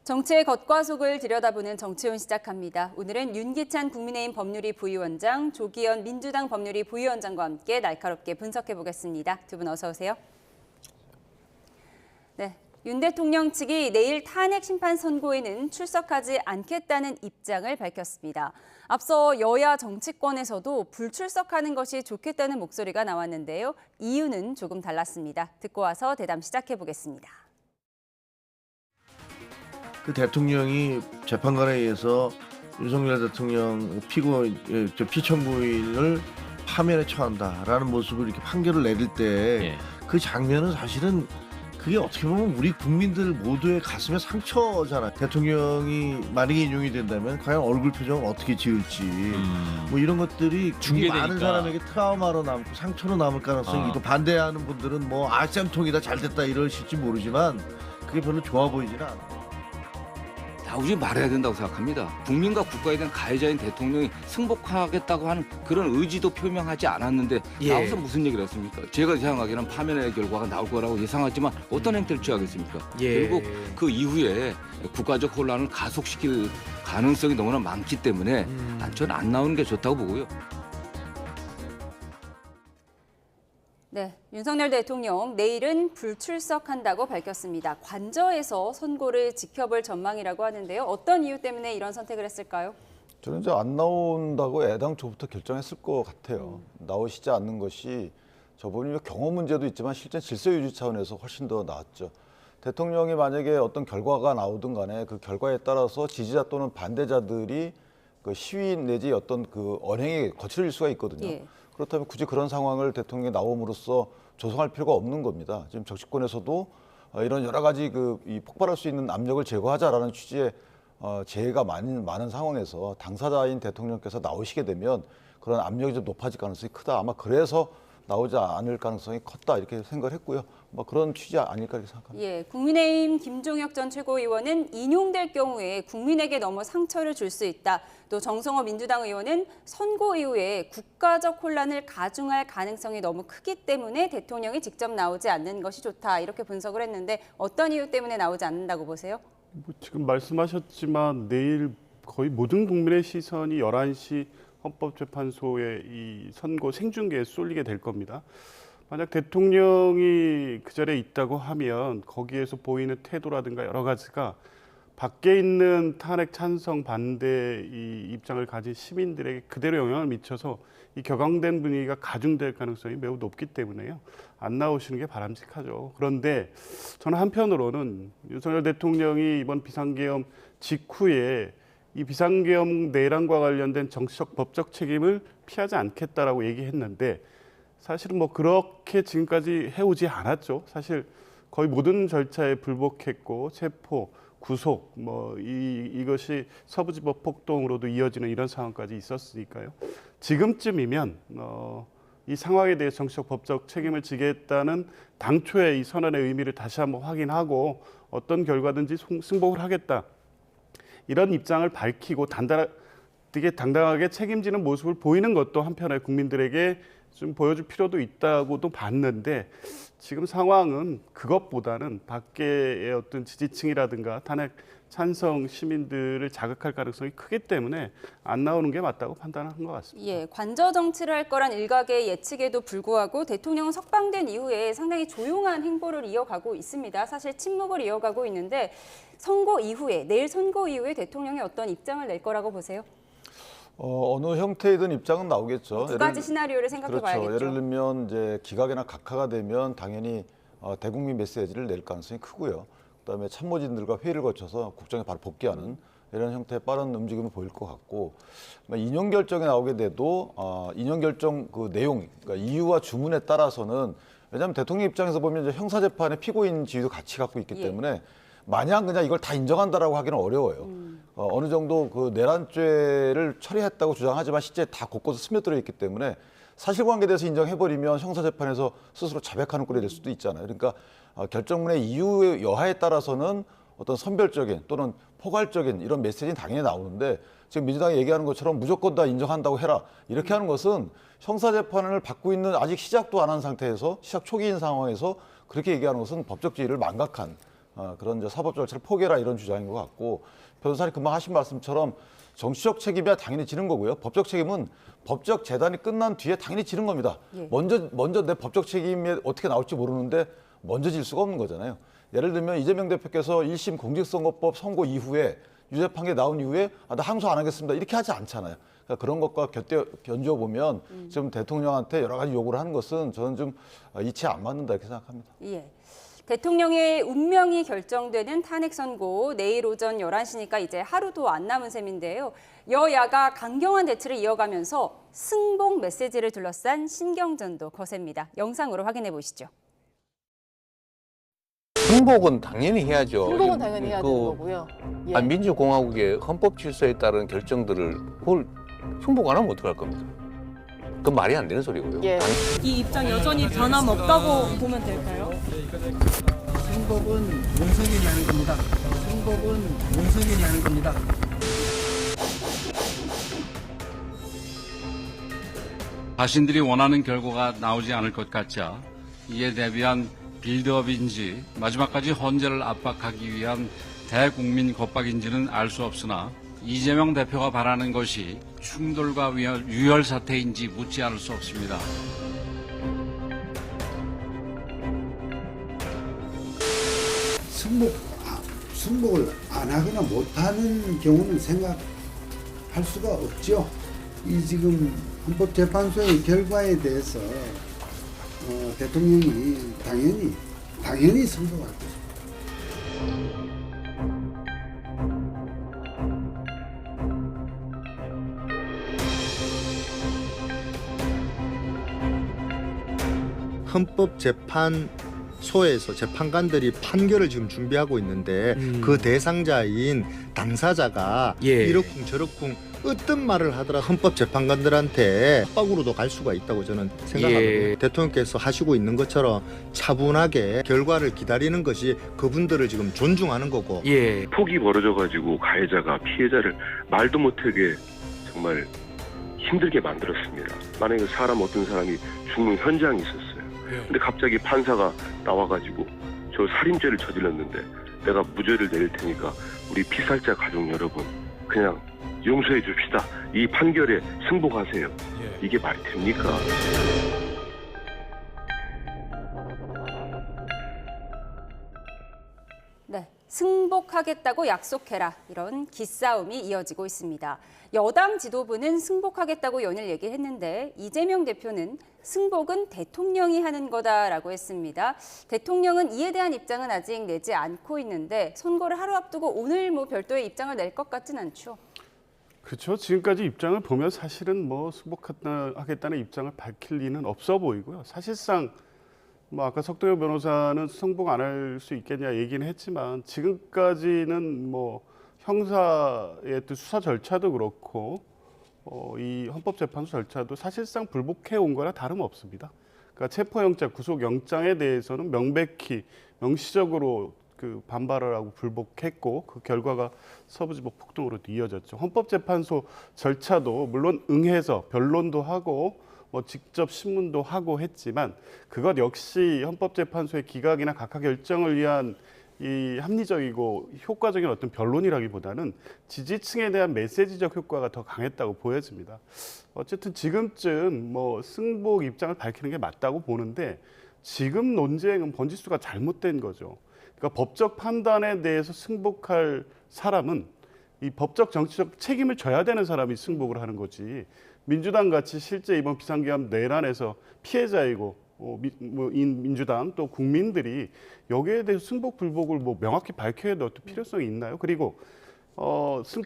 정치의 겉과 속을 들여다보는 정치훈 시작합니다. 오늘은 윤기찬 국민의힘 법률위 부위원장, 조기현 민주당 법률위 부위원장과 함께 날카롭게 분석해 보겠습니다. 두 분 어서 오세요. 네, 윤 대통령 측이 내일 탄핵 심판 선고에는 출석하지 않겠다는 입장을 밝혔습니다. 앞서 여야 정치권에서도 불출석하는 것이 좋겠다는 목소리가 나왔는데요. 이유는 조금 달랐습니다. 듣고 와서 대담 시작해 보겠습니다. 그 대통령이 재판관에 의해서 윤석열 대통령 피청구인을 파면에 처한다라는 모습을 이렇게 판결을 내릴 때 그 장면은 사실은 그게 어떻게 보면 우리 국민들 모두의 가슴에 상처잖아요. 대통령이 만약에 인용이 된다면 과연 얼굴 표정을 어떻게 지을지 뭐 이런 것들이 많은 사람에게 트라우마로 남고 상처로 남을 가능성이 있고 반대하는 분들은 뭐 쌤통이다 잘됐다 이러실지 모르지만 그게 별로 좋아 보이지는 않아요. 나오지 말아야 된다고 생각합니다. 국민과 국가에 대한 가해자인 대통령이 승복하겠다고 하는 그런 의지도 표명하지 않았는데 나와서 무슨 얘기를 했습니까? 제가 예상하기에는 파면의 결과가 나올 거라고 예상하지만 어떤 행태를 취하겠습니까? 결국 그 이후에 국가적 혼란을 가속시킬 가능성이 너무나 많기 때문에 저는 안 나오는 게 좋다고 보고요. 네, 윤석열 대통령 내일은 불출석한다고 밝혔습니다. 관저에서 선고를 지켜볼 전망이라고 하는데요. 어떤 이유 때문에 이런 선택을 했을까요? 저는 이제 안 나온다고 애당초부터 결정했을 것 같아요. 나오시지 않는 것이 저번에 경험 문제도 있지만 실제 질서 유지 차원에서 훨씬 더 나았죠. 대통령이 만약에 어떤 결과가 나오든 간에 그 결과에 따라서 지지자 또는 반대자들이 그 시위 내지 어떤 그 언행에 거칠 수가 있거든요. 그렇다면 굳이 그런 상황을 대통령이 나옴으로써 조성할 필요가 없는 겁니다. 지금 정치권에서도 이런 여러 가지 이 폭발할 수 있는 압력을 제거하자라는 취지의 제의가 많은 상황에서 당사자인 대통령께서 나오시게 되면 그런 압력이 좀 높아질 가능성이 크다. 아마 그래서 나오지 않을 가능성이 컸다 이렇게 생각을 했고요. 뭐 그런 취지 아닐까 이렇게 생각합니다. 국민의힘 김종혁 전 최고위원은 인용될 경우에 국민에게 너무 상처를 줄 수 있다. 또 정성호 민주당 의원은 선고 이후에 국가적 혼란을 가중할 가능성이 너무 크기 때문에 대통령이 직접 나오지 않는 것이 좋다. 이렇게 분석을 했는데 어떤 이유 때문에 나오지 않는다고 보세요? 지금 말씀하셨지만 내일 거의 모든 국민의 시선이 11시 헌법재판소의 이 선고 생중계에 쏠리게 될 겁니다. 만약 대통령이 그 자리에 있다고 하면 거기에서 보이는 태도라든가 여러 가지가 밖에 있는 탄핵 찬성 반대 이 입장을 가진 시민들에게 그대로 영향을 미쳐서 이 격앙된 분위기가 가중될 가능성이 매우 높기 때문에요. 안 나오시는 게 바람직하죠. 그런데 저는 한편으로는 윤석열 대통령이 이번 비상계엄 직후에 이 비상계엄 내란과 관련된 정치적 법적 책임을 피하지 않겠다라고 얘기했는데 사실은 뭐 그렇게 지금까지 해오지 않았죠. 사실 거의 모든 절차에 불복했고 체포, 구속 이것이 서부지법 폭동으로도 이어지는 이런 상황까지 있었으니까요. 지금쯤이면 이 상황에 대해 정치적 법적 책임을 지겠다는 당초의 이 선언의 의미를 다시 한번 확인하고 어떤 결과든지 승복을 하겠다. 이런 입장을 밝히고 당당하게 책임지는 모습을 보이는 것도 한편에 국민들에게 좀 보여줄 필요도 있다고도 봤는데 지금 상황은 그것보다는 밖의 어떤 지지층이라든가 탄핵 찬성 시민들을 자극할 가능성이 크기 때문에 안 나오는 게 맞다고 판단한 것 같습니다. 관저 정치를 할 거란 일각의 예측에도 불구하고 대통령은 석방된 이후에 상당히 조용한 행보를 이어가고 있습니다. 사실 침묵을 이어가고 있는데 내일 선고 이후에 대통령이 어떤 입장을 낼 거라고 보세요? 어느 형태이든 입장은 나오겠죠. 두 가지 시나리오를 생각해 봐야겠죠. 예를 들면 이제 기각이나 각하가 되면 당연히 대국민 메시지를 낼 가능성이 크고요. 그다음에 참모진들과 회의를 거쳐서 국정에 바로 복귀하는 이런 형태의 빠른 움직임을 보일 것 같고 인용 결정이 나오게 돼도 인용 결정 그 내용, 그러니까 이유와 주문에 따라서는 왜냐하면 대통령 입장에서 보면 이제 형사재판의 피고인 지위도 같이 갖고 있기 때문에 마냥 그냥 이걸 다 인정한다라고 하기는 어려워요. 어느 정도 그 내란죄를 처리했다고 주장하지만 실제 다 곳곳에 스며들어 있기 때문에 사실관계에 대해서 인정해버리면 형사재판에서 스스로 자백하는 꼴이 될 수도 있잖아요. 그러니까 결정문의 이유 여하에 따라서는 어떤 선별적인 또는 포괄적인 이런 메시지는 당연히 나오는데 지금 민주당이 얘기하는 것처럼 무조건 다 인정한다고 해라. 이렇게 하는 것은 형사재판을 받고 있는 아직 시작도 안 한 상태에서 시작 초기인 상황에서 그렇게 얘기하는 것은 법적 지위를 망각한 그런 이제 사법 절차를 포기해라 이런 주장인 것 같고 변호사님 금방 하신 말씀처럼 정치적 책임이야 당연히 지는 거고요. 법적 책임은 법적 재단이 끝난 뒤에 당연히 지는 겁니다. 예. 먼저 내 법적 책임이 어떻게 나올지 모르는데 먼저 질 수가 없는 거잖아요. 예를 들면 이재명 대표께서 1심 공직선거법 선고 이후에 유죄 판결이 나온 이후에 나 항소 안 하겠습니다. 이렇게 하지 않잖아요. 그러니까 그런 것과 견주어 보면 지금 대통령한테 여러 가지 요구를 하는 것은 저는 좀 이치에 안 맞는다 이렇게 생각합니다. 예. 대통령의 운명이 결정되는 탄핵 선고 내일 오전 11시니까 이제 하루도 안 남은 셈인데요. 여야가 강경한 대치를 이어가면서 승복 메시지를 둘러싼 신경전도 거셉니다. 영상으로 확인해 보시죠. 승복은 당연히 해야죠. 승복은 당연히 해야 되는 거고요. 예. 민주공화국의 헌법 질서에 따른 결정들을 그걸 승복 안 하면 어떡할 겁니까? 그건 말이 안 되는 소리고요. 예. 이 입장 여전히 변함없다고 보면 될까요? 승복은 윤석열이 하는 겁니다. 승복은 윤석열이 하는 겁니다. 자신들이 원하는 결과가 나오지 않을 것 같자 이에 대비한 빌드업인지 마지막까지 헌재를 압박하기 위한 대국민 겁박인지는 알 수 없으나 이재명 대표가 바라는 것이 충돌과 유혈 사태인지 묻지 않을 수 없습니다. 승복을 안 하거나 못하는 경우는 생각할 수가 없죠. 이 지금 헌법재판소의 결과에 대해서 대통령이 당연히 승복할 것입니다. 헌법재판소에서 재판관들이 판결을 지금 준비하고 있는데 그 대상자인 당사자가 이러쿵 저러쿵 어떤 말을 하더라도 헌법재판관들한테 압박으로도 갈 수가 있다고 저는 생각합니다. 대통령께서 하시고 있는 것처럼 차분하게 결과를 기다리는 것이 그분들을 지금 존중하는 거고. 폭이 벌어져가지고 가해자가 피해자를 말도 못하게 정말 힘들게 만들었습니다. 만약에 어떤 사람이 죽는 현장이 있었어요. 근데 갑자기 판사가 나와가지고 저 살인죄를 저질렀는데 내가 무죄를 내릴 테니까 우리 피살자 가족 여러분 그냥 용서해 줍시다. 이 판결에 승복하세요. 이게 말이 됩니까? 네, 승복하겠다고 약속해라. 이런 기싸움이 이어지고 있습니다. 여당 지도부는 승복하겠다고 연일 얘기했는데 이재명 대표는 승복은 대통령이 하는 거다라고 했습니다. 대통령은 이에 대한 입장은 아직 내지 않고 있는데 선거를 하루 앞두고 오늘 별도의 입장을 낼 것 같진 않죠. 그렇죠. 지금까지 입장을 보면 사실은 승복하겠다는 입장을 밝힐 리는 없어 보이고요. 사실상 아까 석도영 변호사는 승복 안 할 수 있겠냐 얘기는 했지만 지금까지는 형사의 수사 절차도 그렇고 이 헌법재판소 절차도 사실상 불복해 온 거나 다름없습니다. 그러니까 체포영장, 구속영장에 대해서는 명백히 명시적으로 반발을 하고 불복했고 그 결과가 서부지법 폭동으로 이어졌죠. 헌법재판소 절차도 물론 응해서 변론도 하고 직접 신문도 하고 했지만 그것 역시 헌법재판소의 기각이나 각하 결정을 위한 이 합리적이고 효과적인 어떤 변론이라기보다는 지지층에 대한 메시지적 효과가 더 강했다고 보여집니다. 어쨌든 지금쯤 승복 입장을 밝히는 게 맞다고 보는데 지금 논쟁은 번지수가 잘못된 거죠. 그러니까 법적 판단에 대해서 승복할 사람은 이 법적 정치적 책임을 져야 되는 사람이 승복을 하는 거지. 민주당 같이 실제 이번 비상계엄 내란에서 피해자이고 민주당 또 국민들이 여기에 대해서 승복 불복을 명확히 밝혀야 될 어떤 필요성이 있나요? 그리고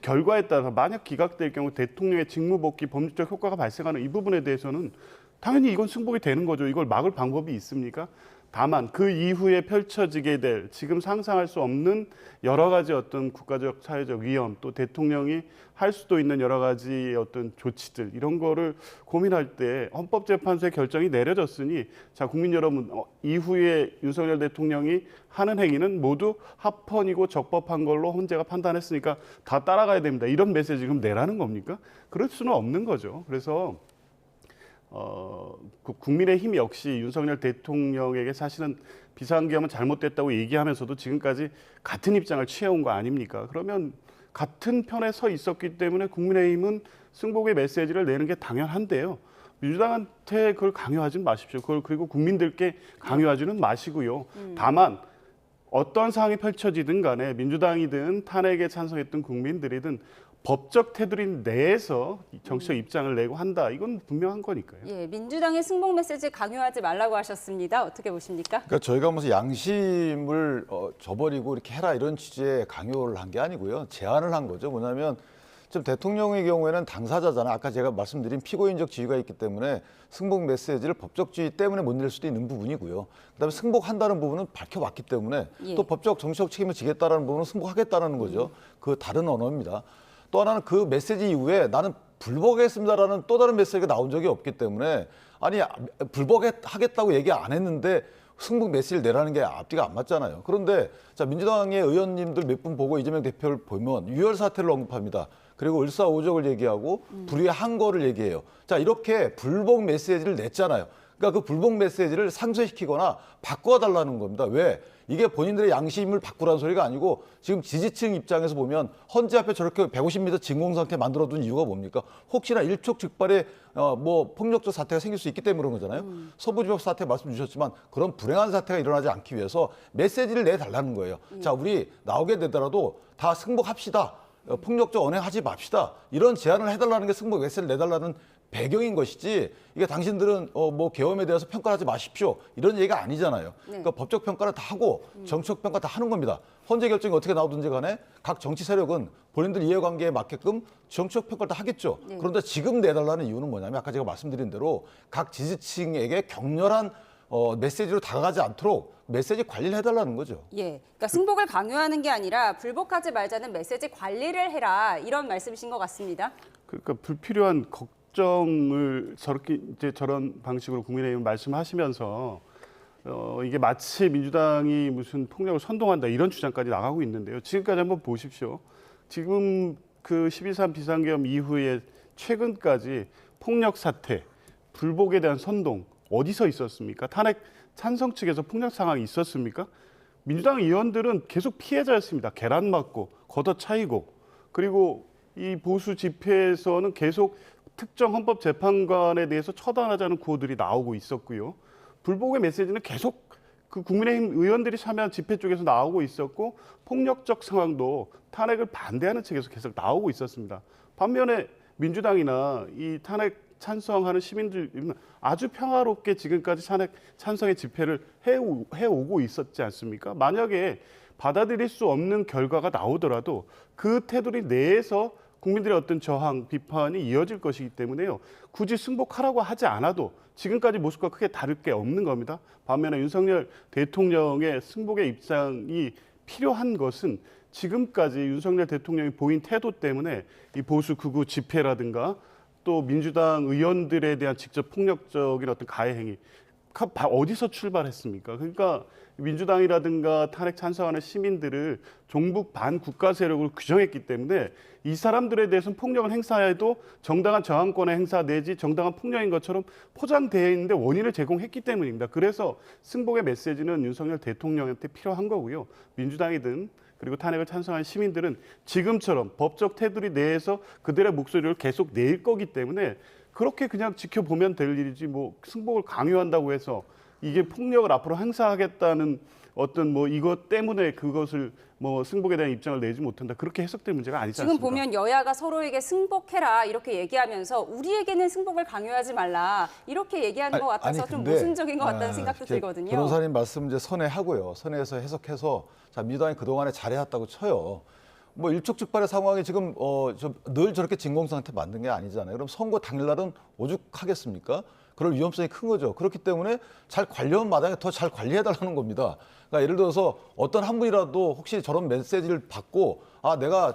결과에 따라서 만약 기각될 경우 대통령의 직무복귀 법률적 효과가 발생하는 이 부분에 대해서는 당연히 이건 승복이 되는 거죠. 이걸 막을 방법이 있습니까? 다만 그 이후에 펼쳐지게 될 지금 상상할 수 없는 여러 가지 어떤 국가적 사회적 위험 또 대통령이 할 수도 있는 여러 가지 어떤 조치들 이런 거를 고민할 때 헌법재판소의 결정이 내려졌으니 자 국민 여러분 이후에 윤석열 대통령이 하는 행위는 모두 합헌이고 적법한 걸로 헌재가 판단했으니까 다 따라가야 됩니다. 이런 메시지 지금 내라는 겁니까? 그럴 수는 없는 거죠. 그래서 그 국민의힘 역시 윤석열 대통령에게 사실은 비상계엄은 잘못됐다고 얘기하면서도 지금까지 같은 입장을 취해온 거 아닙니까? 그러면 같은 편에 서 있었기 때문에 국민의힘은 승복의 메시지를 내는 게 당연한데요. 민주당한테 그걸 강요하지 마십시오. 그리고 국민들께 강요하지는 마시고요. 다만 어떤 상황이 펼쳐지든 간에 민주당이든 탄핵에 찬성했던 국민들이든 법적 테두리 내에서 정치적 입장을 내고 한다. 이건 분명한 거니까요. 예, 민주당의 승복 메시지 강요하지 말라고 하셨습니다. 어떻게 보십니까? 그러니까 저희가 무슨 양심을 저버리고 이렇게 해라 이런 취지의 강요를 한 게 아니고요. 제안을 한 거죠. 뭐냐면 지금 대통령의 경우에는 당사자잖아요. 아까 제가 말씀드린 피고인적 지위가 있기 때문에 승복 메시지를 법적 지위 때문에 못 낼 수도 있는 부분이고요. 그다음에 승복한다는 부분은 밝혀왔기 때문에 또 법적 정치적 책임을 지겠다라는 부분은 승복하겠다는 거죠. 그 다른 언어입니다. 또 하나는 그 메시지 이후에 나는 불복하겠습니다라는 또 다른 메시지가 나온 적이 없기 때문에 아니 불복하겠다고 얘기 안 했는데 승복 메시지를 내라는 게 앞뒤가 안 맞잖아요. 그런데 자 민주당의 의원님들 몇 분 보고 이재명 대표를 보면 유혈 사태를 언급합니다. 그리고 을사오적을 얘기하고 불의의 항거를 얘기해요. 자 이렇게 불복 메시지를 냈잖아요. 그러니까 그 불복 메시지를 상쇄시키거나 바꿔달라는 겁니다. 왜? 이게 본인들의 양심을 바꾸라는 소리가 아니고 지금 지지층 입장에서 보면 헌재 앞에 저렇게 150m 진공 상태 만들어둔 이유가 뭡니까? 혹시나 일촉즉발의 뭐 폭력적 사태가 생길 수 있기 때문에 그런 거잖아요. 서부지법 사태 말씀 주셨지만 그런 불행한 사태가 일어나지 않기 위해서 메시지를 내달라는 거예요. 자 우리 나오게 되더라도 다 승복합시다. 폭력적 언행하지 맙시다. 이런 제안을 해달라는 게 승복 메시지를 내달라는 배경인 것이지 이게 당신들은 뭐 계엄에 대해서 평가하지 마십시오 이런 얘기가 아니잖아요. 그러니까 법적 평가를 다 하고 정치적 평가 다 하는 겁니다. 헌재 결정이 어떻게 나오든지 간에 각 정치 세력은 본인들 이해관계에 맞게끔 정치적 평가를 다 하겠죠. 그런데 지금 내달라는 이유는 뭐냐면 아까 제가 말씀드린 대로 각 지지층에게 격렬한 메시지로 다가가지 않도록 메시지 관리를 해달라는 거죠. 예, 그러니까 승복을 강요하는 게 아니라 불복하지 말자는 메시지 관리를 해라 이런 말씀이신 것 같습니다. 그러니까 불필요한 걱정을 저렇게 이제 저런 방식으로 국민의힘 말씀하시면서 이게 마치 민주당이 무슨 폭력을 선동한다 이런 주장까지 나가고 있는데요. 지금까지 한번 보십시오. 지금 그 12.3 비상계엄 이후에 최근까지 폭력 사태, 불복에 대한 선동 어디서 있었습니까? 탄핵 찬성 측에서 폭력 상황이 있었습니까? 민주당 의원들은 계속 피해자였습니다. 계란 맞고 걷어차이고 그리고 이 보수 집회에서는 계속 특정 헌법재판관에 대해서 처단하자는 구호들이 나오고 있었고요. 불복의 메시지는 계속 그 국민의힘 의원들이 참여한 집회 쪽에서 나오고 있었고 폭력적 상황도 탄핵을 반대하는 측에서 계속 나오고 있었습니다. 반면에 민주당이나 이 탄핵 찬성하는 시민들은 아주 평화롭게 지금까지 탄핵 찬성의 집회를 해오고 있었지 않습니까? 만약에 받아들일 수 없는 결과가 나오더라도 그 테두리 내에서 국민들의 어떤 저항, 비판이 이어질 것이기 때문에요. 굳이 승복하라고 하지 않아도 지금까지 모습과 크게 다를 게 없는 겁니다. 반면에 윤석열 대통령의 승복의 입장이 필요한 것은 지금까지 윤석열 대통령이 보인 태도 때문에 이 보수 극우 집회라든가 또 민주당 의원들에 대한 직접 폭력적인 어떤 가해 행위 어디서 출발했습니까? 그러니까 민주당이라든가 탄핵 찬성하는 시민들을 종북 반국가 세력으로 규정했기 때문에 이 사람들에 대해서는 폭력을 행사해도 정당한 저항권의 행사 내지 정당한 폭력인 것처럼 포장되어 있는데 원인을 제공했기 때문입니다. 그래서 승복의 메시지는 윤석열 대통령한테 필요한 거고요. 민주당이든 그리고 탄핵을 찬성한 시민들은 지금처럼 법적 테두리 내에서 그들의 목소리를 계속 낼 거기 때문에 그렇게 그냥 지켜보면 될 일이지 뭐 승복을 강요한다고 해서 이게 폭력을 앞으로 행사하겠다는 어떤 뭐 이것 때문에 그것을 뭐 승복에 대한 입장을 내지 못한다. 그렇게 해석될 문제가 아니지 않습니까? 지금 보면 여야가 서로에게 승복해라 이렇게 얘기하면서 우리에게는 승복을 강요하지 말라 이렇게 얘기하는 것 같아서 좀 모순적인 것 같다는 생각도 들거든요. 변호사님 말씀 이제 선회하고요. 선회해서 해석해서 자 민주당이 그동안에 잘해왔다고 쳐요. 뭐 일촉즉발의 상황이 지금 늘 저렇게 진공 상태 만든 게 아니잖아요. 그럼 선거 당일날은 오죽하겠습니까? 그럴 위험성이 큰 거죠. 그렇기 때문에 잘 관리하는 마당에 더 잘 관리해달라는 겁니다. 그러니까 예를 들어서 어떤 한 분이라도 혹시 저런 메시지를 받고 내가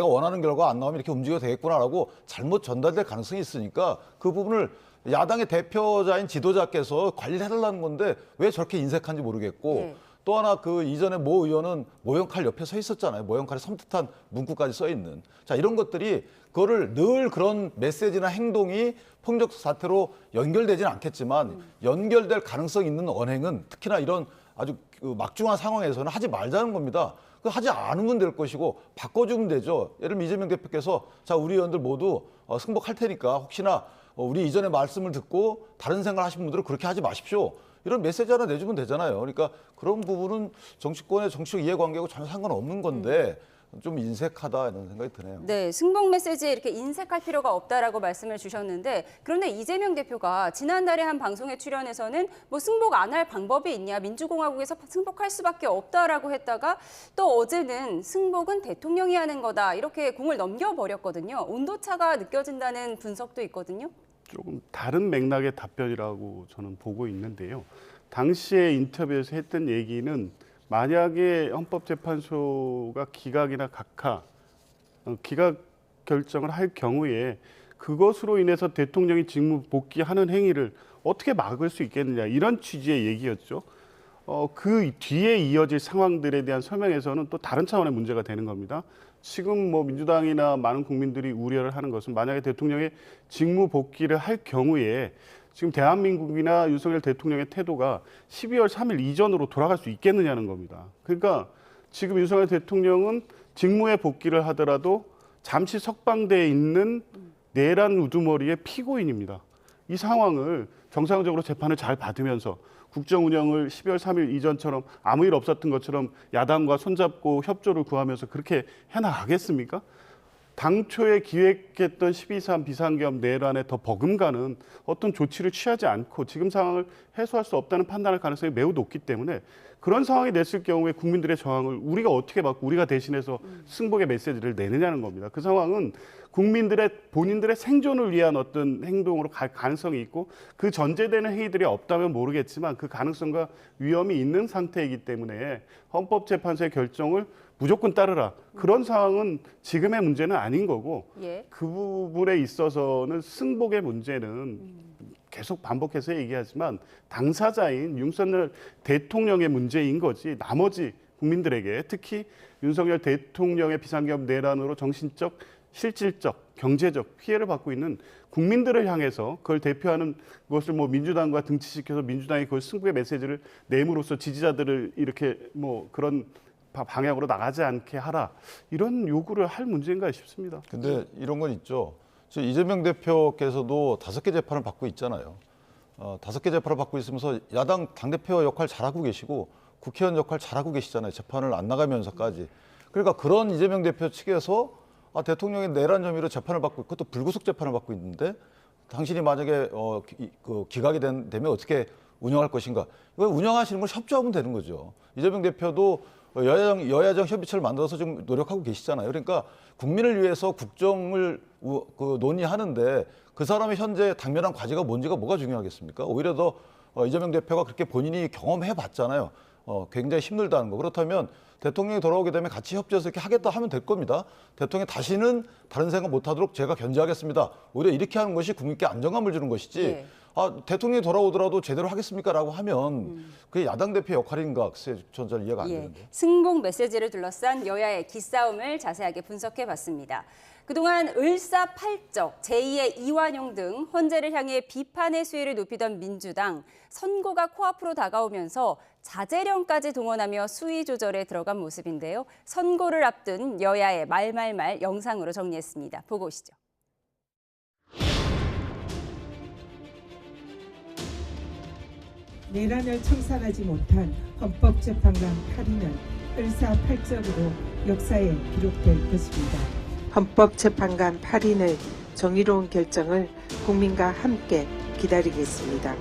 원하는 결과가 안 나오면 이렇게 움직여도 되겠구나라고 잘못 전달될 가능성이 있으니까 그 부분을 야당의 대표자인 지도자께서 관리를 해달라는 건데 왜 저렇게 인색한지 모르겠고 또 하나 그 이전에 모 의원은 모형칼 옆에 서 있었잖아요. 모형칼에 섬뜩한 문구까지 써 있는. 자, 이런 것들이 그거를 늘 그런 메시지나 행동이 폭력 사태로 연결되지는 않겠지만 연결될 가능성이 있는 언행은 특히나 이런 아주 그 막중한 상황에서는 하지 말자는 겁니다. 그 하지 않으면 될 것이고 바꿔주면 되죠. 예를 들면 이재명 대표께서 자, 우리 의원들 모두 승복할 테니까 혹시나 우리 이전에 말씀을 듣고 다른 생각을 하신 분들은 그렇게 하지 마십시오. 이런 메시지 하나 내주면 되잖아요. 그러니까 그런 부분은 정치권의 정치적 이해관계하고 전혀 상관없는 건데 좀 인색하다 이런 생각이 드네요. 네, 승복 메시지에 이렇게 인색할 필요가 없다라고 말씀을 주셨는데 그런데 이재명 대표가 지난달에 한 방송에 출연해서는 뭐 승복 안 할 방법이 있냐, 민주공화국에서 승복할 수밖에 없다라고 했다가 또 어제는 승복은 대통령이 하는 거다 이렇게 공을 넘겨버렸거든요. 온도차가 느껴진다는 분석도 있거든요. 조금 다른 맥락의 답변이라고 저는 보고 있는데요. 당시에 인터뷰에서 했던 얘기는 만약에 헌법재판소가 기각이나 각하, 기각 결정을 할 경우에 그것으로 인해서 대통령이 직무 복귀하는 행위를 어떻게 막을 수 있겠느냐 이런 취지의 얘기였죠. 그 뒤에 이어질 상황들에 대한 설명에서는 또 다른 차원의 문제가 되는 겁니다. 지금 뭐 민주당이나 많은 국민들이 우려를 하는 것은 만약에 대통령의 직무 복귀를 할 경우에 지금 대한민국이나 윤석열 대통령의 태도가 12월 3일 이전으로 돌아갈 수 있겠느냐는 겁니다. 그러니까 지금 윤석열 대통령은 직무에 복귀를 하더라도 잠시 석방돼 있는 내란 우두머리의 피고인입니다. 이 상황을 정상적으로 재판을 잘 받으면서 국정 운영을 12월 3일 이전처럼 아무 일 없었던 것처럼 야당과 손잡고 협조를 구하면서 그렇게 해나가겠습니까? 당초에 기획했던 12.3 비상계엄 내란에 더 버금가는 어떤 조치를 취하지 않고 지금 상황을 해소할 수 없다는 판단할 가능성이 매우 높기 때문에 그런 상황이 됐을 경우에 국민들의 저항을 우리가 어떻게 받고 우리가 대신해서 승복의 메시지를 내느냐는 겁니다. 그 상황은 국민들의 본인들의 생존을 위한 어떤 행동으로 갈 가능성이 있고 그 전제되는 행위들이 없다면 모르겠지만 그 가능성과 위험이 있는 상태이기 때문에 헌법재판소의 결정을 무조건 따르라. 그런 상황은 지금의 문제는 아닌 거고 그 부분에 있어서는 승복의 문제는 계속 반복해서 얘기하지만 당사자인 윤석열 대통령의 문제인 거지 나머지 국민들에게 특히 윤석열 대통령의 비상계엄 내란으로 정신적, 실질적, 경제적 피해를 받고 있는 국민들을 향해서 그걸 대표하는 것을 뭐 민주당과 등치시켜서 민주당이 그걸 승복의 메시지를 내므로써 지지자들을 이렇게 뭐 그런 방향으로 나가지 않게 하라 이런 요구를 할 문제인가 싶습니다. 근데 이런 건 있죠. 이재명 대표께서도 5개 재판을 받고 있잖아요. 5개 재판을 받고 있으면서 야당 당대표 역할 잘하고 계시고 국회의원 역할 잘하고 계시잖아요. 재판을 안 나가면서까지. 그러니까 그런 이재명 대표 측에서 대통령의 내란 혐의로 재판을 받고 그것도 불구속 재판을 받고 있는데 당신이 만약에 기각이 되면 어떻게 운영할 것인가. 이거 운영하시는 걸 협조하면 되는 거죠. 이재명 대표도 여야정 협의체를 만들어서 좀 노력하고 계시잖아요. 그러니까 국민을 위해서 국정을 논의하는데 그 사람의 현재 당면한 과제가 뭔지가 뭐가 중요하겠습니까? 오히려 더 이재명 대표가 그렇게 본인이 경험해 봤잖아요. 굉장히 힘들다는 거. 그렇다면 대통령이 돌아오게 되면 같이 협조해서 이렇게 하겠다 하면 될 겁니다. 대통령이 다시는 다른 생각 못하도록 제가 견제하겠습니다. 오히려 이렇게 하는 것이 국민께 안정감을 주는 것이지 대통령이 돌아오더라도 제대로 하겠습니까라고 하면 그게 야당 대표 역할인가 글쎄 전 잘 이해가 안 되는데. 승복 메시지를 둘러싼 여야의 기싸움을 자세하게 분석해봤습니다. 그동안 을사팔적, 제2의 이완용 등 헌재를 향해 비판의 수위를 높이던 민주당, 선거가 코앞으로 다가오면서 자제령까지 동원하며 수위 조절에 들어간 모습인데요. 선거를 앞둔 여야의 말말말 영상으로 정리했습니다. 보고 오시죠. 내란을 청산하지 못한 헌법재판관 8인은 을사팔적으로 역사에 기록될 것입니다. 헌법재판관 8인의 정의로운 결정을 국민과 함께 기다리겠습니다.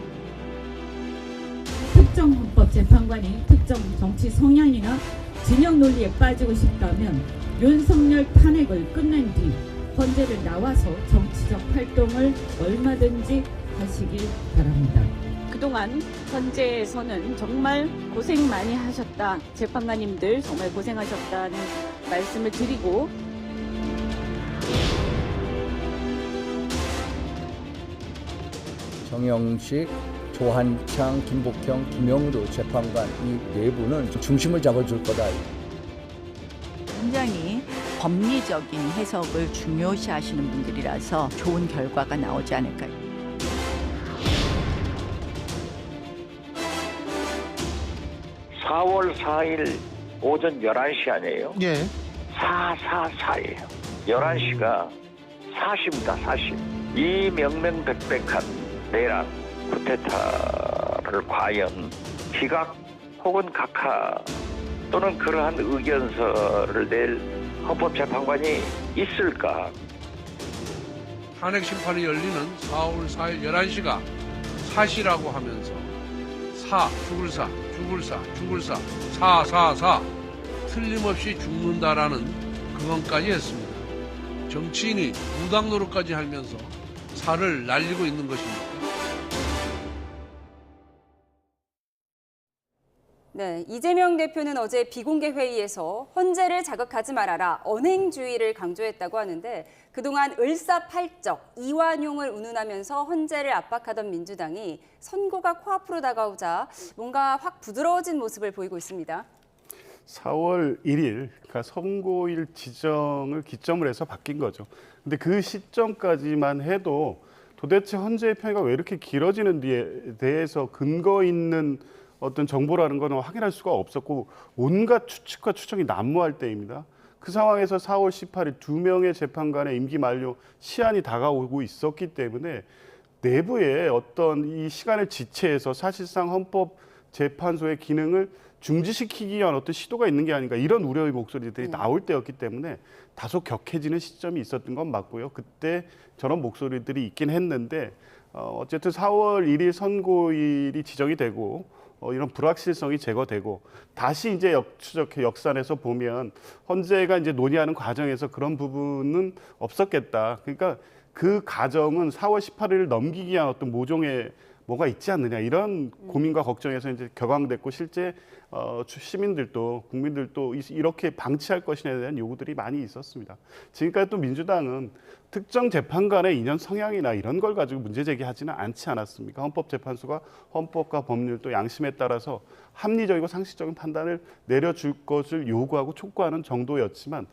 특정 헌법재판관이 특정 정치 성향이나 진영 논리에 빠지고 싶다면 윤석열 탄핵을 끝낸 뒤 헌재를 나와서 정치적 활동을 얼마든지 하시길 바랍니다. 그동안 헌재에서는 정말 고생 많이 하셨다. 재판관님들 정말 고생하셨다는 말씀을 드리고 정영식 조한창, 김복형, 김영도 재판관 이 네 분은 중심을 잡아줄 거다. 굉장히 법리적인 해석을 중요시하시는 분들이라서 좋은 결과가 나오지 않을까. (4월 4일) 오전 11시 아니에요? 예. 444예요. 11시가 4시입니다. 4시. 이 명명백백한 내란 쿠데타를 과연 기각 혹은 각하 또는 그러한 의견서를 낼 헌법재판관이 있을까? 탄핵 심판이 열리는 4월 4일 11시가 사시라고 하면서 죽을 사, 4 틀림없이 죽는다라는 그건까지 했습니다. 정치인이 무당 노릇까지 하면서 살을 날리고 있는 것입니다. 네, 이재명 대표는 어제 비공개 회의에서 헌재를 자극하지 말아라, 언행주의를 강조했다고 하는데 그동안 을사팔적, 이완용을 운운하면서 헌재를 압박하던 민주당이 선고가 코앞으로 다가오자 뭔가 확 부드러워진 모습을 보이고 있습니다. 4월 1일, 그러니까 선고일 지정을 기점을 해서 바뀐 거죠. 근데 그 시점까지만 해도 도대체 헌재의 평가가 왜 이렇게 길어지는지에 대해서 근거 있는 어떤 정보라는 거는 확인할 수가 없었고 온갖 추측과 추정이 난무할 때입니다. 그 상황에서 4월 18일 2명의 재판관의 임기 만료 시한이 다가오고 있었기 때문에 내부에 어떤 이 시간을 지체해서 사실상 헌법재판소의 기능을 중지시키기 위한 어떤 시도가 있는 게 아닌가 이런 우려의 목소리들이 나올 때였기 때문에 다소 격해지는 시점이 있었던 건 맞고요. 그때 저런 목소리들이 있긴 했는데 어쨌든 4월 1일 선고일이 지정이 되고 이런 불확실성이 제거되고 다시 이제 역산해서 보면 헌재가 이제 논의하는 과정에서 그런 부분은 없었겠다. 그러니까 그 과정은 4월 18일을 넘기기 위한 어떤 모종의 뭐가 있지 않느냐 이런 고민과 걱정에서 이제 격앙됐고 실제 시민들도 국민들도 이렇게 방치할 것이냐에 대한 요구들이 많이 있었습니다. 지금까지 또 민주당은 특정 재판관의 이념 성향이나 이런 걸 가지고 문제 제기하지는 않지 않았습니까? 헌법재판소가 헌법과 법률 또 양심에 따라서 합리적이고 상식적인 판단을 내려줄 것을 요구하고 촉구하는 정도였지만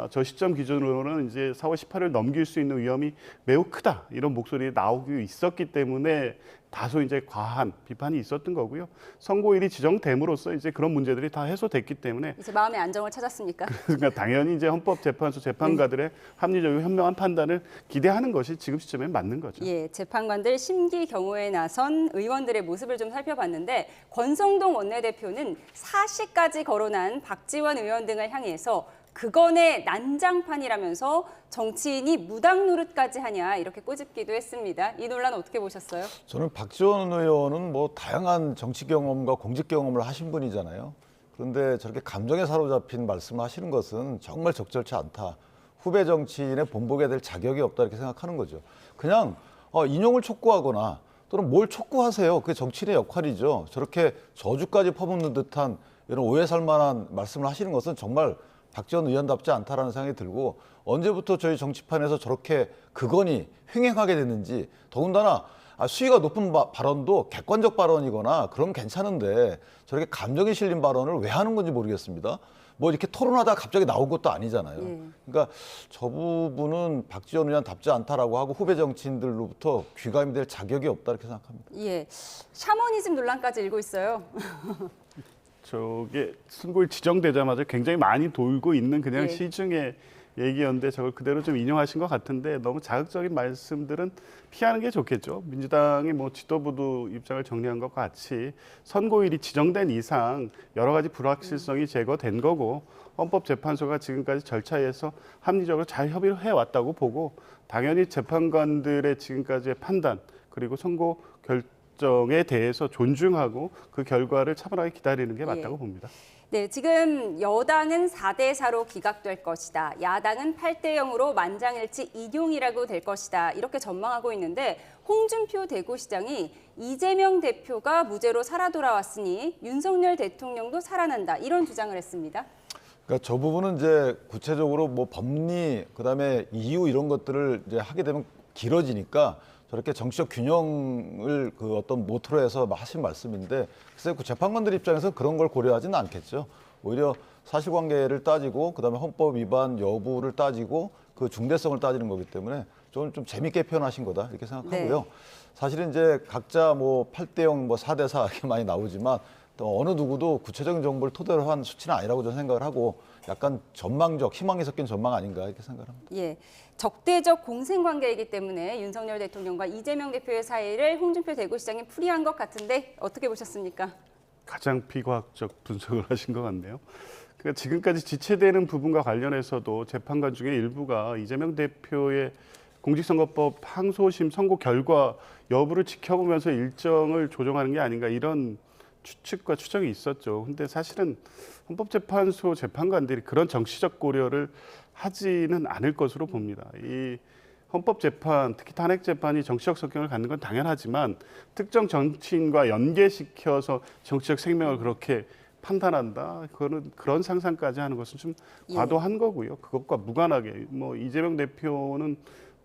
저 시점 기준으로는 이제 4월 18일 넘길 수 있는 위험이 매우 크다 이런 목소리 나오고 있었기 때문에 다소 이제 과한 비판이 있었던 거고요. 선고일이 지정됨으로써 이제 그런 문제들이 다 해소됐기 때문에 이제 마음의 안정을 찾았습니까? 그러니까 당연히 이제 헌법재판소 재판관들의 합리적이고 현명한 판단을 기대하는 것이 지금 시점에 맞는 거죠. 예, 재판관들 심기 경호에 나선 의원들의 모습을 좀 살펴봤는데 권성동 원내대표는 사시까지 거론한 박지원 의원 등을 향해서 그건의 난장판이라면서 정치인이 무당 노릇까지 하냐 이렇게 꼬집기도 했습니다. 이 논란 어떻게 보셨어요? 저는 박지원 의원은 뭐 다양한 정치 경험과 공직 경험을 하신 분이잖아요. 그런데 저렇게 감정에 사로잡힌 말씀을 하시는 것은 정말 적절치 않다. 후배 정치인의 본보게 될 자격이 없다 이렇게 생각하는 거죠. 그냥 인용을 촉구하거나 또는 뭘 촉구하세요. 그게 정치인의 역할이죠. 저렇게 저주까지 퍼붓는 듯한 이런 오해 살 만한 말씀을 하시는 것은 정말 박지원 의원답지 않다라는 생각이 들고 언제부터 저희 정치판에서 저렇게 그건이 횡행하게 됐는지 더군다나 수위가 높은 발언도 객관적 발언이거나 그럼 괜찮은데 저렇게 감정이 실린 발언을 왜 하는 건지 모르겠습니다. 뭐 이렇게 토론하다가 갑자기 나온 것도 아니잖아요. 그러니까 저 부분은 박지원 의원답지 않다라고 하고 후배 정치인들로부터 귀감이 될 자격이 없다 이렇게 생각합니다. 예, 샤머니즘 논란까지 일고 있어요. 저게 선고일 지정되자마자 굉장히 많이 돌고 있는 그냥 예. 시중의 얘기였는데 저걸 그대로 좀 인용하신 것 같은데 너무 자극적인 말씀들은 피하는 게 좋겠죠. 민주당이 뭐 지도부도 입장을 정리한 것과 같이 선고일이 지정된 이상 여러 가지 불확실성이 제거된 거고 헌법재판소가 지금까지 절차에서 합리적으로 잘 협의를 해왔다고 보고 당연히 재판관들의 지금까지의 판단 그리고 선고 결정에 대해서 존중하고 그 결과를 차분하게 기다리는 게 맞다고 봅니다. 네, 지금 여당은 4대4로 기각될 것이다. 야당은 8대0으로 만장일치 이용이라고 될 것이다. 이렇게 전망하고 있는데 홍준표 대구시장이 이재명 대표가 무죄로 살아 돌아왔으니 윤석열 대통령도 살아난다. 이런 주장을 했습니다. 그러니까 저 부분은 이제 구체적으로 뭐 법리 그다음에 이유 이런 것들을 이제 하게 되면 길어지니까 저렇게 정치적 균형을 그 어떤 모토로 해서 하신 말씀인데 글쎄요, 그 재판관들 입장에서 그런 걸 고려하지는 않겠죠. 오히려 사실관계를 따지고 그다음에 헌법 위반 여부를 따지고 그 중대성을 따지는 거기 때문에 좀 재밌게 표현하신 거다 이렇게 생각하고요. 네. 사실은 이제 각자 뭐 8대0, 뭐 4대4 이렇게 많이 나오지만 또 어느 누구도 구체적인 정보를 토대로 한 수치는 아니라고 저는 생각을 하고 약간 전망적, 희망이 섞인 전망 아닌가 이렇게 생각을 합니다. 예, 적대적 공생관계이기 때문에 윤석열 대통령과 이재명 대표의 사이를 홍준표 대구시장이 풀이한 것 같은데 어떻게 보셨습니까? 가장 비과학적 분석을 하신 것 같네요. 그러니까 지금까지 지체되는 부분과 관련해서도 재판관 중에 일부가 이재명 대표의 공직선거법 항소심 선고 결과 여부를 지켜보면서 일정을 조정하는 게 아닌가 이런 추측과 추정이 있었죠. 근데 사실은 헌법재판소 재판관들이 그런 정치적 고려를 하지는 않을 것으로 봅니다. 이 헌법재판, 특히 탄핵재판이 정치적 성격을 갖는 건 당연하지만 특정 정치인과 연계시켜서 정치적 생명을 그렇게 판단한다. 그거는 그런 상상까지 하는 것은 좀 과도한 거고요. 그것과 무관하게 뭐 이재명 대표는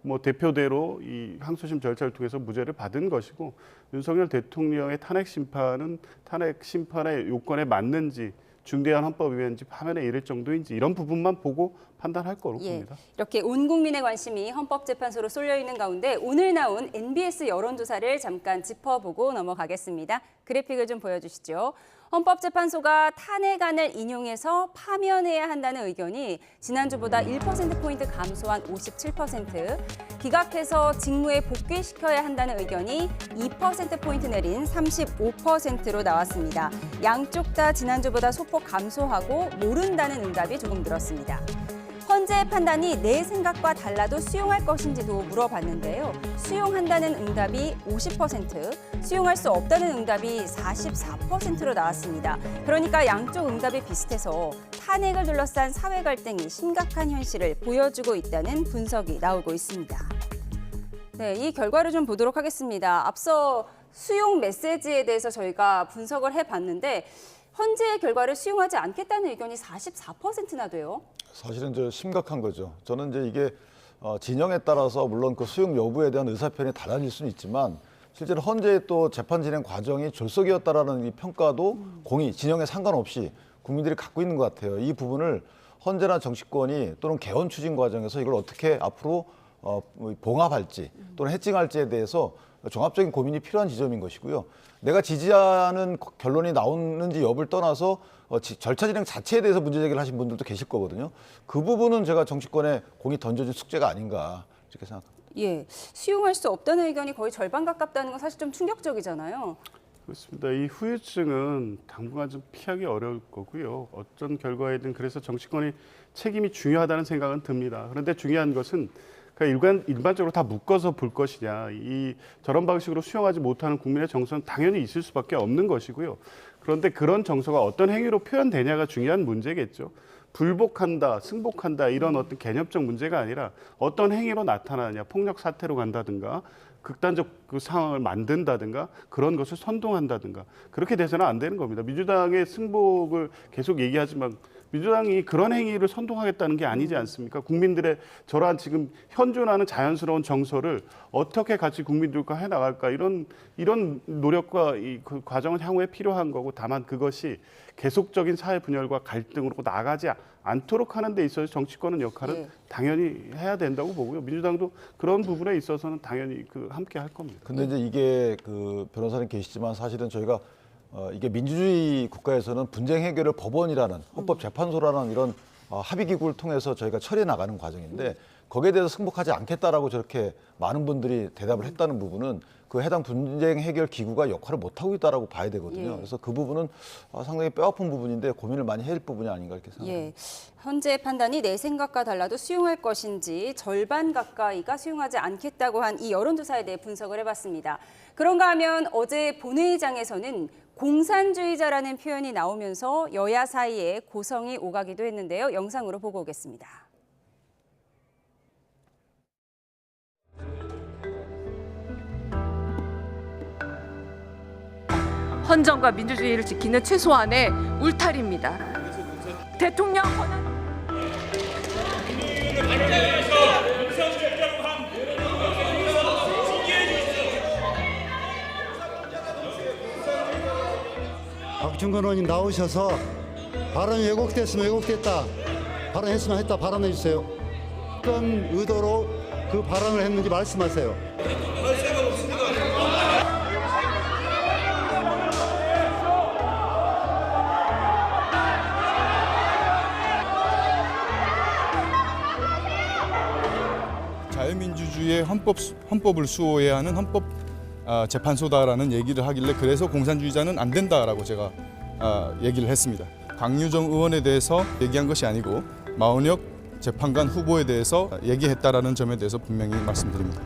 뭐 대표대로 이 항소심 절차를 통해서 무죄를 받은 것이고 윤석열 대통령의 탄핵 심판은 탄핵 심판의 요건에 맞는지 중대한 헌법 위반인지 파면에 이를 정도인지 이런 부분만 보고 판단할 거로 봅니다. 이렇게 온 국민의 관심이 헌법재판소로 쏠려 있는 가운데 오늘 나온 NBS 여론조사를 잠깐 짚어보고 넘어가겠습니다. 그래픽을 좀 보여주시죠. 헌법재판소가 탄핵안을 인용해서 파면해야 한다는 의견이 지난주보다 1%포인트 감소한 57%, 기각해서 직무에 복귀시켜야 한다는 의견이 2%포인트 내린 35%로 나왔습니다. 양쪽 다 지난주보다 소폭 감소하고 모른다는 응답이 조금 늘었습니다. 헌재의 판단이 내 생각과 달라도 수용할 것인지도 물어봤는데요. 수용한다는 응답이 50%, 수용할 수 없다는 응답이 44%로 나왔습니다. 그러니까 양쪽 응답이 비슷해서 탄핵을 둘러싼 사회 갈등이 심각한 현실을 보여주고 있다는 분석이 나오고 있습니다. 네, 이 결과를 좀 보도록 하겠습니다. 앞서 수용 메시지에 대해서 저희가 분석을 해봤는데 헌재의 결과를 수용하지 않겠다는 의견이 44%나 돼요. 사실은 저 심각한 거죠. 저는 이제 이게 진영에 따라서 물론 그 수용 여부에 대한 의사표현이 달라질 수는 있지만 실제로 헌재의 또 재판 진행 과정이 졸속이었다라는 이 평가도 공의, 진영에 상관없이 국민들이 갖고 있는 것 같아요. 이 부분을 헌재나 정치권이 또는 개헌 추진 과정에서 이걸 어떻게 앞으로 봉합할지 또는 해칭할지에 대해서 종합적인 고민이 필요한 지점인 것이고요. 내가 지지하는 결론이 나오는지 여부를 떠나서 절차 진행 자체에 대해서 문제 제기를 하신 분들도 계실 거거든요. 그 부분은 제가 정치권에 공이 던져준 숙제가 아닌가 이렇게 생각합니다. 예, 수용할 수 없다는 의견이 거의 절반 가깝다는 건 사실 좀 충격적이잖아요. 그렇습니다. 이 후유증은 당분간 좀 피하기 어려울 거고요. 어떤 결과에든 그래서 정치권이 책임이 중요하다는 생각은 듭니다. 그런데 중요한 것은 일반적으로 다 묶어서 볼 것이냐. 저런 방식으로 수용하지 못하는 국민의 정서는 당연히 있을 수밖에 없는 것이고요. 그런데 그런 정서가 어떤 행위로 표현되냐가 중요한 문제겠죠. 불복한다, 승복한다 이런 어떤 개념적 문제가 아니라 어떤 행위로 나타나느냐. 폭력 사태로 간다든가 극단적 그 상황을 만든다든가 그런 것을 선동한다든가 그렇게 돼서는 안 되는 겁니다. 민주당의 승복을 계속 얘기하지만 민주당이 그런 행위를 선동하겠다는 게 아니지 않습니까? 국민들의 저러한 지금 현존하는 자연스러운 정서를 어떻게 같이 국민들과 해나갈까 이런 노력과 그 과정은 향후에 필요한 거고 다만 그것이 계속적인 사회 분열과 갈등으로 나가지 않도록 하는 데 있어서 정치권은 역할은 당연히 해야 된다고 보고요. 민주당도 그런 부분에 있어서는 당연히 함께 할 겁니다. 근데 이제 이게 그 변호사님 계시지만 사실은 저희가 이게 민주주의 국가에서는 분쟁 해결을 법원이라는 헌법재판소라는 이런 합의기구를 통해서 저희가 처리해 나가는 과정인데 거기에 대해서 승복하지 않겠다라고 저렇게 많은 분들이 대답을 했다는 부분은 그 해당 분쟁 해결 기구가 역할을 못하고 있다라고 봐야 되거든요. 그래서 그 부분은 상당히 뼈아픈 부분인데 고민을 많이 해야 할 부분이 아닌가 이렇게 생각합니다. 헌재의 판단이 내 생각과 달라도 수용할 것인지 절반 가까이가 수용하지 않겠다고 한 이 여론조사에 대해 분석을 해봤습니다. 그런가 하면 어제 본회의장에서는 공산주의자라는 표현이 나오면서 여야 사이에 고성이 오가기도 했는데요. 영상으로 보고 오겠습니다. 헌정과 민주주의를 지키는 최소한의 울타리입니다. 대통령 권한 김영건 의원님 나오셔서 발언이 왜곡됐으면 왜곡됐다, 발언했으면 했다 발언해 주세요. 어떤 의도로 그 발언을 했는지 말씀하세요. 자유민주주의의 헌법을 수호해야 하는 헌법재판소다라는 얘기를 하길래 그래서 공산주의자는 안 된다라고 제가 얘기를 했습니다. 강유정 의원에 대해서 얘기한 것이 아니고 마은혁 재판관 후보에 대해서 얘기했다라는 점에 대해서 분명히 말씀드립니다.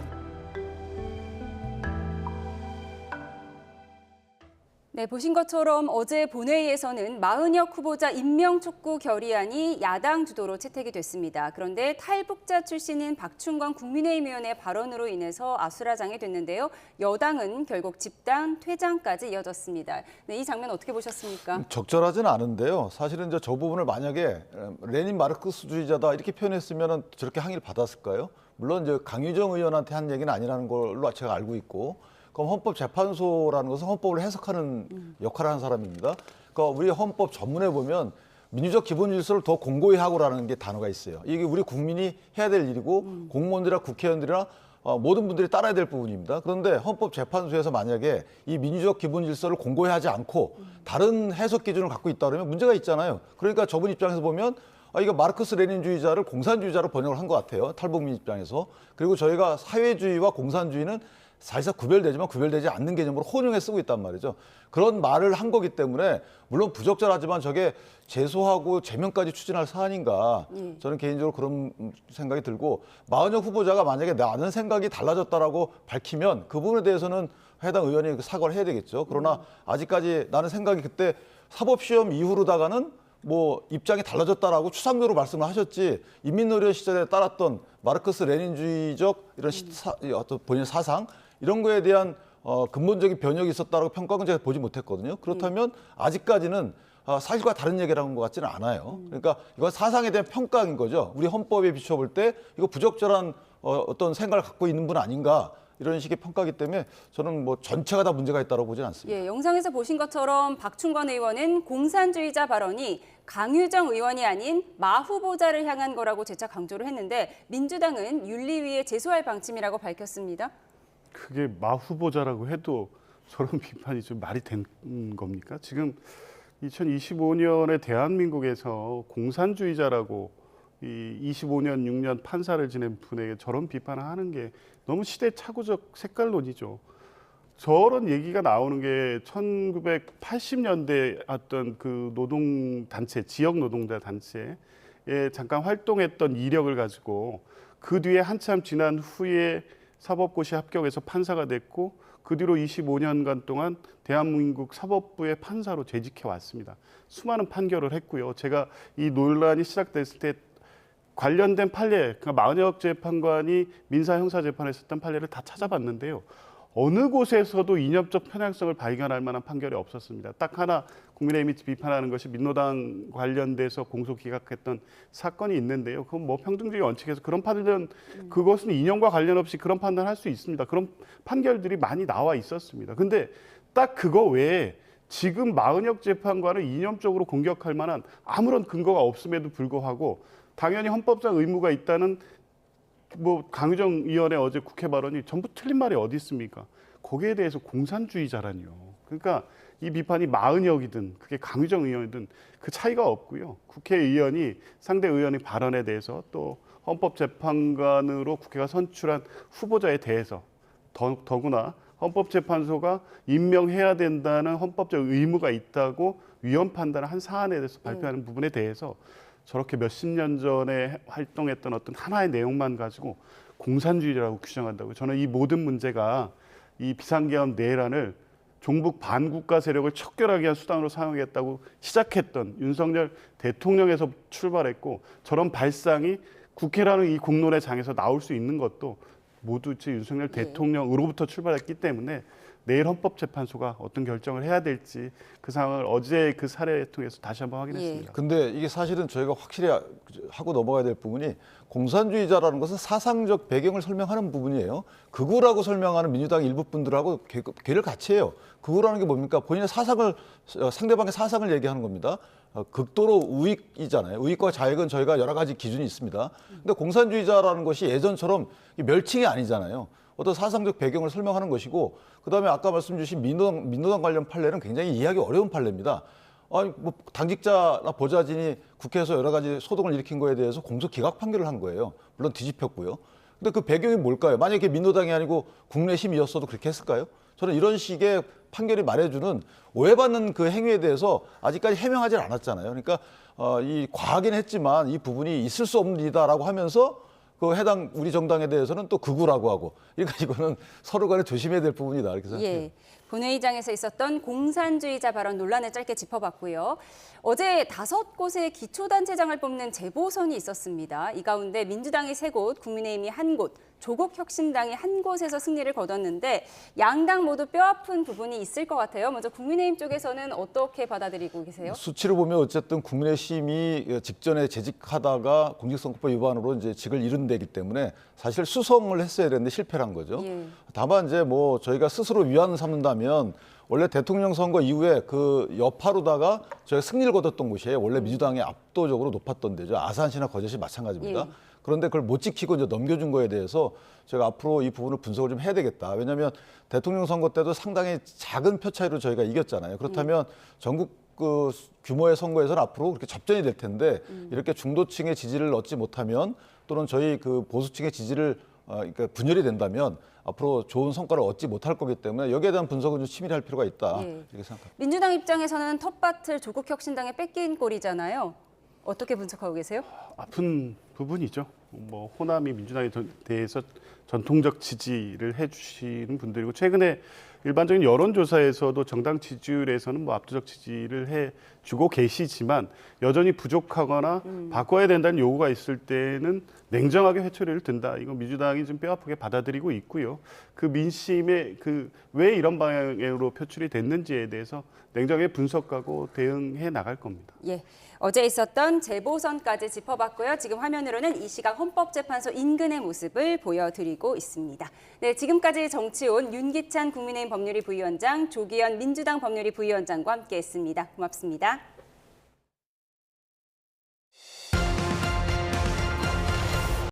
네, 보신 것처럼 어제 본회의에서는 마은혁 후보자 임명 촉구 결의안이 야당 주도로 채택이 됐습니다. 그런데 탈북자 출신인 박충건 국민의힘 의원의 발언으로 인해서 아수라장이 됐는데요. 여당은 결국 집단 퇴장까지 이어졌습니다. 네, 이 장면 어떻게 보셨습니까? 적절하지는 않은데요. 사실은 이제 저 부분을 만약에 레닌 마르크스주의자다 이렇게 표현했으면 저렇게 항의를 받았을까요? 물론 이제 강유정 의원한테 한 얘기는 아니라는 걸로 제가 알고 있고, 그럼 헌법재판소라는 것은 헌법을 해석하는 역할을 하는 사람입니다. 그러니까 우리 헌법 전문에 보면 민주적 기본 질서를 더 공고히 하고라는 게 단어가 있어요. 이게 우리 국민이 해야 될 일이고 공무원들이나 국회의원들이나 모든 분들이 따라야 될 부분입니다. 그런데 헌법재판소에서 만약에 이 민주적 기본 질서를 공고히 하지 않고 다른 해석 기준을 갖고 있다 그러면 문제가 있잖아요. 그러니까 저분 입장에서 보면 이거 마르크스 레닌주의자를 공산주의자로 번역을 한 것 같아요. 탈북민 입장에서. 그리고 저희가 사회주의와 공산주의는 사실상 구별되지만 구별되지 않는 개념으로 혼용해 쓰고 있단 말이죠. 그런 말을 한 거기 때문에 물론 부적절하지만 저게 제소하고 제명까지 추진할 사안인가, 저는 개인적으로 그런 생각이 들고, 마은혁 후보자가 만약에 나는 생각이 달라졌다라고 밝히면 그 부분에 대해서는 해당 의원이 사과를 해야 되겠죠. 그러나 아직까지 나는 생각이 그때 사법시험 이후로다가는 뭐 입장이 달라졌다라고 추상적으로 말씀을 하셨지, 인민노련 시절에 따랐던 마르크스 레닌주의적 이런 어떤 본인 사상 이런 거에 대한 근본적인 변혁이 있었다라고 평가는 제가 보지 못했거든요. 그렇다면 아직까지는 사실과 다른 얘기라는 것 같지는 않아요. 그러니까 이건 사상에 대한 평가인 거죠. 우리 헌법에 비춰볼 때 이거 부적절한 어떤 생각을 갖고 있는 분 아닌가, 이런 식의 평가이기 때문에 저는 뭐 전체가 다 문제가 있다고 보지는 않습니다. 예, 영상에서 보신 것처럼 박충건 의원은 공산주의자 발언이 강유정 의원이 아닌 마 후보자를 향한 거라고 재차 강조를 했는데, 민주당은 윤리위에 제소할 방침이라고 밝혔습니다. 그게 마 후보자라고 해도 저런 비판이 좀 말이 된 겁니까? 지금 2025년에 대한민국에서 공산주의자라고 이 25년, 6년 판사를 지낸 분에게 저런 비판을 하는 게 너무 시대착오적 색깔론이죠. 저런 얘기가 나오는 게 1980년대 어떤 그 노동단체, 지역 노동자 단체에 잠깐 활동했던 이력을 가지고 그 뒤에 한참 지난 후에 사법고시 합격해서 판사가 됐고, 그 뒤로 25년간 동안 대한민국 사법부의 판사로 재직해 왔습니다. 수많은 판결을 했고요. 제가 이 논란이 시작됐을 때 관련된 판례, 그러니까 마은혁 재판관이 민사 형사 재판했었던 판례를 다 찾아봤는데요. 어느 곳에서도 이념적 편향성을 발견할 만한 판결이 없었습니다. 딱 하나 국민의힘이 비판하는 것이 민노당 관련돼서 공소 기각했던 사건이 있는데요. 그건 뭐 평등주의 원칙에서 그런 판단, 그것은 이념과 관련 없이 그런 판단을 할 수 있습니다. 그런 판결들이 많이 나와 있었습니다. 근데 딱 그거 외에 지금 마은혁 재판관을 이념적으로 공격할 만한 아무런 근거가 없음에도 불구하고 당연히 헌법상 의무가 있다는 뭐 강유정 의원의 어제 국회 발언이 전부 틀린 말이 어디 있습니까? 거기에 대해서 공산주의자라니요. 그러니까 이 비판이 마은혁이든 그게 강유정 의원이든 그 차이가 없고요. 국회의원이 상대 의원의 발언에 대해서 또 헌법재판관으로 국회가 선출한 후보자에 대해서 더구나 헌법재판소가 임명해야 된다는 헌법적 의무가 있다고 위헌 판단을 한 사안에 대해서 발표하는 부분에 대해서 저렇게 몇십 년 전에 활동했던 어떤 하나의 내용만 가지고 공산주의라고 규정한다고요. 저는 이 모든 문제가 이 비상계엄 내란을 종북 반국가 세력을 척결하기 위한 수단으로 사용하겠다고 시작했던 윤석열 대통령에서 출발했고, 저런 발상이 국회라는 이 공론의 장에서 나올 수 있는 것도 모두 윤석열 대통령으로부터 출발했기 때문에 내일 헌법재판소가 어떤 결정을 해야 될지 그 상황을 어제 그 사례 통해서 다시 한번 확인했습니다. 근데 이게 사실은 저희가 확실히 하고 넘어가야 될 부분이 공산주의자라는 것은 사상적 배경을 설명하는 부분이에요. 극우라고 설명하는 민주당 일부 분들하고 괴를 같이 해요. 극우라는 게 뭡니까? 본인의 사상을 상대방의 사상을 얘기하는 겁니다. 극도로 우익이잖아요. 우익과 좌익은 저희가 여러 가지 기준이 있습니다. 근데 공산주의자라는 것이 예전처럼 멸칭이 아니잖아요. 어떤 사상적 배경을 설명하는 것이고, 그다음에 아까 말씀 주신 민노당 관련 판례는 굉장히 이해하기 어려운 판례입니다. 아니, 뭐 당직자나 보좌진이 국회에서 여러 가지 소동을 일으킨 거에 대해서 공소 기각 판결을 한 거예요. 물론 뒤집혔고요. 근데 그 배경이 뭘까요? 만약에 민노당이 아니고 국내심이었어도 그렇게 했을까요? 저는 이런 식의 판결이 말해주는 오해받는 그 행위에 대해서 아직까지 해명하지 않았잖아요. 그러니까 이 과하긴 했지만 이 부분이 있을 수 없는 일이다라고 하면서 그 해당 우리 정당에 대해서는 또 극우라고 하고, 그러니까 이거는 서로 간에 조심해야 될 부분이다 이렇게 생각해요. 예. 본회의장에서 있었던 공산주의자 발언 논란을 짧게 짚어봤고요. 어제 5곳의 기초단체장을 뽑는 재보선이 있었습니다. 이 가운데 민주당이 3곳, 국민의힘이 1곳, 조국혁신당이 1곳에서 승리를 거뒀는데 양당 모두 뼈아픈 부분이 있을 것 같아요. 먼저 국민의힘 쪽에서는 어떻게 받아들이고 계세요? 수치를 보면 어쨌든 국민의힘이 직전에 재직하다가 공직선거법 위반으로 이제 직을 잃은 데이기 때문에 사실 수성을 했어야 되는데 실패를 한 거죠. 예. 다만 이제 뭐 저희가 스스로 위안을 삼는다면 원래 대통령 선거 이후에 그 여파로다가 저희가 승리를 거뒀던 곳이에요. 원래 민주당이 압도적으로 높았던 데죠. 아산시나 거제시 마찬가지입니다. 예. 그런데 그걸 못 지키고 이제 넘겨준 거에 대해서 제가 앞으로 이 부분을 분석을 좀 해야 되겠다. 왜냐하면 대통령 선거 때도 상당히 작은 표 차이로 저희가 이겼잖아요. 그렇다면 전국 그 규모의 선거에서는 앞으로 그렇게 접전이 될 텐데 이렇게 중도층의 지지를 얻지 못하면 또는 저희 그 보수층의 지지를 그러니까 분열이 된다면 앞으로 좋은 성과를 얻지 못할 거기 때문에 여기에 대한 분석은 좀 치밀히 할 필요가 있다. 예. 이렇게 생각합니다. 민주당 입장에서는 텃밭을 조국혁신당에 뺏긴 꼴이잖아요. 어떻게 분석하고 계세요? 아픈 부분이죠. 뭐 호남이 민주당에 대해서 전통적 지지를 해주시는 분들이고, 최근에 일반적인 여론조사에서도 정당 지지율에서는 뭐 압도적 지지를 해주고 계시지만 여전히 부족하거나 바꿔야 된다는 요구가 있을 때는 냉정하게 회초리를 든다. 이거 민주당이 좀 뼈아프게 받아들이고 있고요. 그 민심의 그 왜 이런 방향으로 표출이 됐는지에 대해서 냉정하게 분석하고 대응해 나갈 겁니다. 예, 어제 있었던 재보선까지 짚어봤고요. 지금 화면으로는 이 시각 헌법재판소 인근의 모습을 보여드리고 있습니다. 네, 지금까지 정치온 윤기찬 국민의힘 법률위 부위원장, 조기현 민주당 법률위 부위원장과 함께했습니다. 고맙습니다.